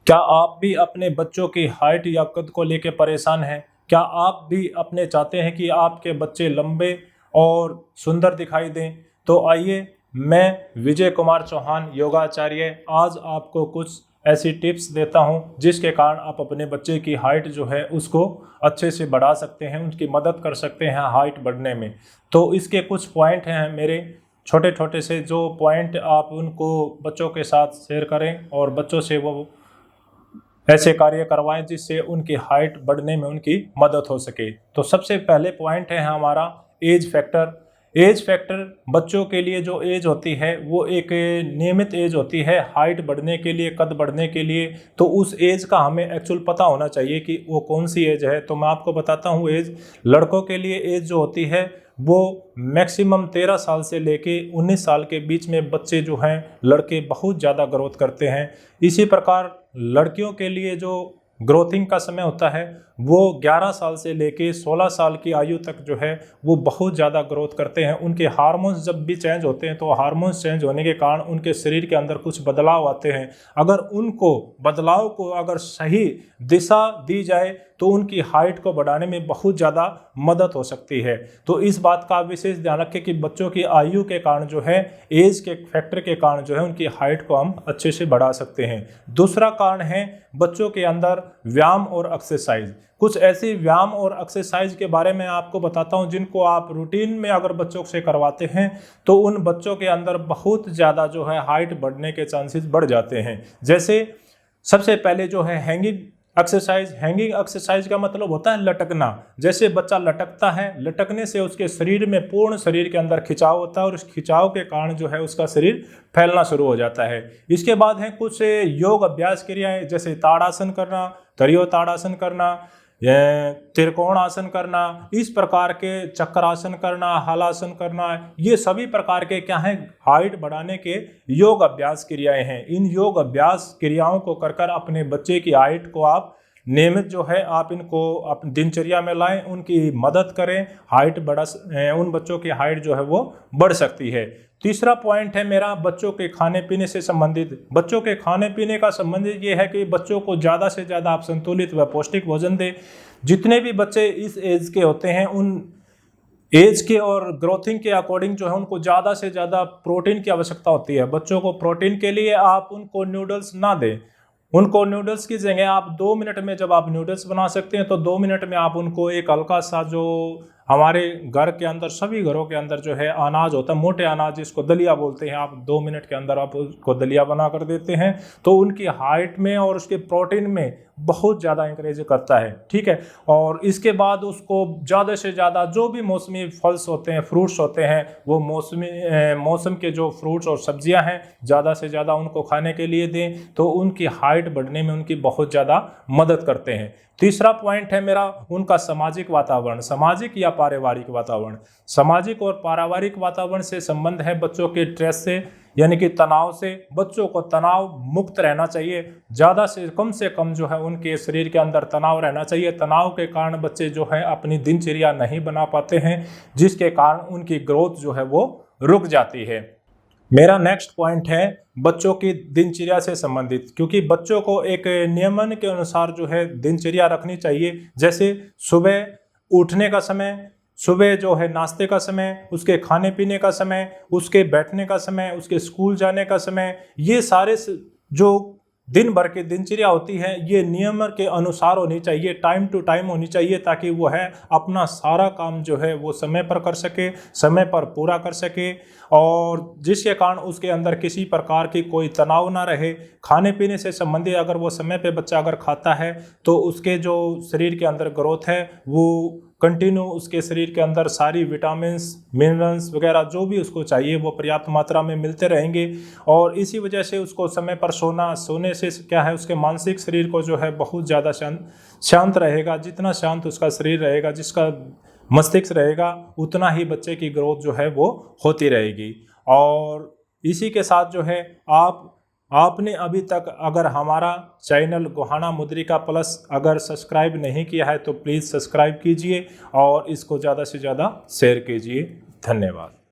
क्या आप भी अपने बच्चों की हाइट या कद को लेकर परेशान हैं? क्या आप भी अपने चाहते हैं कि आपके बच्चे लंबे और सुंदर दिखाई दें? तो आइए, मैं विजय कुमार चौहान योगाचार्य आज आपको कुछ ऐसी टिप्स देता हूं जिसके कारण आप अपने बच्चे की हाइट जो है उसको अच्छे से बढ़ा सकते हैं, उनकी मदद कर सकते हैं हाइट बढ़ने में। तो इसके कुछ पॉइंट हैं मेरे, छोटे छोटे से, जो पॉइंट आप उनको बच्चों के साथ शेयर करें और बच्चों से वो ऐसे कार्य करवाएं जिससे उनकी हाइट बढ़ने में उनकी मदद हो सके। तो सबसे पहले पॉइंट है हमारा एज फैक्टर। एज फैक्टर बच्चों के लिए जो एज होती है वो एक नियमित एज होती है हाइट बढ़ने के लिए, कद बढ़ने के लिए। तो उस एज का हमें एक्चुअल पता होना चाहिए कि वो कौन सी एज है। तो मैं आपको बताता हूँ एज। लड़कों के लिए एज जो होती है वो मैक्सिमम 13 साल से लेके 19 साल के बीच में बच्चे जो हैं, लड़के बहुत ज़्यादा ग्रोथ करते हैं। इसी प्रकार लड़कियों के लिए जो ग्रोथिंग का समय होता है वो 11 साल से लेके 16 साल की आयु तक जो है वो बहुत ज़्यादा ग्रोथ करते हैं। उनके हार्मोन्स जब भी चेंज होते हैं तो हार्मोन्स चेंज होने के कारण उनके शरीर के अंदर कुछ बदलाव आते हैं। अगर उनको बदलाव को अगर सही दिशा दी जाए तो उनकी हाइट को बढ़ाने में बहुत ज़्यादा मदद हो सकती है। तो इस बात का विशेष ध्यान रखें कि बच्चों की आयु के कारण जो है, एज के फैक्टर के कारण जो है उनकी हाइट को हम अच्छे से बढ़ा सकते हैं। दूसरा कारण है बच्चों के अंदर व्यायाम और एक्सरसाइज। कुछ ऐसी व्यायाम और एक्सरसाइज के बारे में आपको बताता हूं जिनको आप रूटीन में अगर बच्चों से करवाते हैं तो उन बच्चों के अंदर बहुत ज़्यादा जो है हाइट बढ़ने के चांसेस बढ़ जाते हैं। जैसे सबसे पहले जो है हैंगिंग एक्सरसाइज। हैंगिंग एक्सरसाइज का मतलब होता है लटकना। जैसे बच्चा लटकता है, लटकने से उसके शरीर में, पूर्ण शरीर के अंदर खिंचाव होता है और उस खिंचाव के कारण जो है उसका शरीर फैलना शुरू हो जाता है। इसके बाद है कुछ योग अभ्यास क्रियाएं, जैसे ताड़ासन करना, त्रियो ताड़ासन करना, त्रिकोण आसन करना, इस प्रकार के चक्रासन करना, हलासन करना, ये सभी प्रकार के क्या हैं, हाइट बढ़ाने के योग अभ्यास क्रियाएं हैं। इन योग अभ्यास क्रियाओं को कर अपने बच्चे की हाइट को आप नियमित जो है आप इनको अपनी दिनचर्या में लाएं, उनकी मदद करें, हाइट बढ़ा, उन बच्चों की हाइट जो है वो बढ़ सकती है। तीसरा पॉइंट है मेरा बच्चों के खाने पीने से संबंधित। बच्चों के खाने पीने का संबंधित ये है कि बच्चों को ज़्यादा से ज़्यादा आप संतुलित व पौष्टिक भोजन दें। जितने भी बच्चे इस एज के होते हैं उन एज के और ग्रोथिंग के अकॉर्डिंग जो है उनको ज़्यादा से ज़्यादा प्रोटीन की आवश्यकता होती है। बच्चों को प्रोटीन के लिए आप उनको नूडल्स ना दें। उनको नूडल्स की जगह आप 2 मिनट में, जब आप नूडल्स बना सकते हैं तो 2 मिनट में आप उनको एक हल्का सा, जो हमारे घर के अंदर, सभी घरों के अंदर जो है अनाज होता है, मोटे अनाज जिसको दलिया बोलते हैं, आप 2 मिनट के अंदर आप उसको दलिया बना कर देते हैं तो उनकी हाइट में और उसके प्रोटीन में बहुत ज़्यादा इंकरेज करता है। ठीक है। और इसके बाद उसको ज़्यादा से ज़्यादा जो भी मौसमी फल्स होते हैं, फ्रूट्स होते हैं, वो मौसम के जो फ्रूट्स और सब्जियां हैं ज़्यादा से ज़्यादा उनको खाने के लिए दें तो उनकी हाइट बढ़ने में उनकी बहुत ज़्यादा मदद करते हैं। तीसरा पॉइंट है मेरा उनका सामाजिक वातावरण। सामाजिक या पारिवारिक वातावरण। सामाजिक और पारिवारिक वातावरण से संबंध है बच्चों के स्ट्रेस से, यानी कि तनाव से। बच्चों को तनाव मुक्त रहना चाहिए, ज़्यादा से कम जो है उनके शरीर के अंदर तनाव रहना चाहिए। तनाव के कारण बच्चे जो है अपनी दिनचर्या नहीं बना पाते हैं, जिसके कारण उनकी ग्रोथ जो है वो रुक जाती है। मेरा नेक्स्ट पॉइंट है बच्चों की दिनचर्या से संबंधित, क्योंकि बच्चों को एक नियमन के अनुसार जो है दिनचर्या रखनी चाहिए। जैसे सुबह उठने का समय, सुबह जो है नाश्ते का समय, उसके खाने पीने का समय, उसके बैठने का समय, उसके स्कूल जाने का समय, ये सारे जो दिन भर की दिनचर्या होती है ये नियम के अनुसार होनी चाहिए, टाइम टू टाइम होनी चाहिए, ताकि वो है अपना सारा काम जो है वो समय पर कर सके, समय पर पूरा कर सके, और जिसके कारण उसके अंदर किसी प्रकार की कोई तनाव ना रहे। खाने पीने से संबंधित अगर वो समय पे बच्चा अगर खाता है तो उसके जो शरीर के अंदर ग्रोथ है वो कंटिन्यू, उसके शरीर के अंदर सारी विटामिन्स, मिनरल्स वगैरह जो भी उसको चाहिए वो पर्याप्त मात्रा में मिलते रहेंगे। और इसी वजह से उसको समय पर सोने से क्या है, उसके मानसिक शरीर को जो है बहुत ज़्यादा शांत रहेगा। जितना शांत उसका शरीर रहेगा, जिसका मस्तिष्क रहेगा, उतना ही बच्चे की ग्रोथ जो है वो होती रहेगी। और इसी के साथ जो है आपने अभी तक अगर हमारा चैनल गोहाना मुद्रिका प्लस अगर सब्सक्राइब नहीं किया है तो प्लीज़ सब्सक्राइब कीजिए और इसको ज़्यादा से ज़्यादा शेयर कीजिए। धन्यवाद।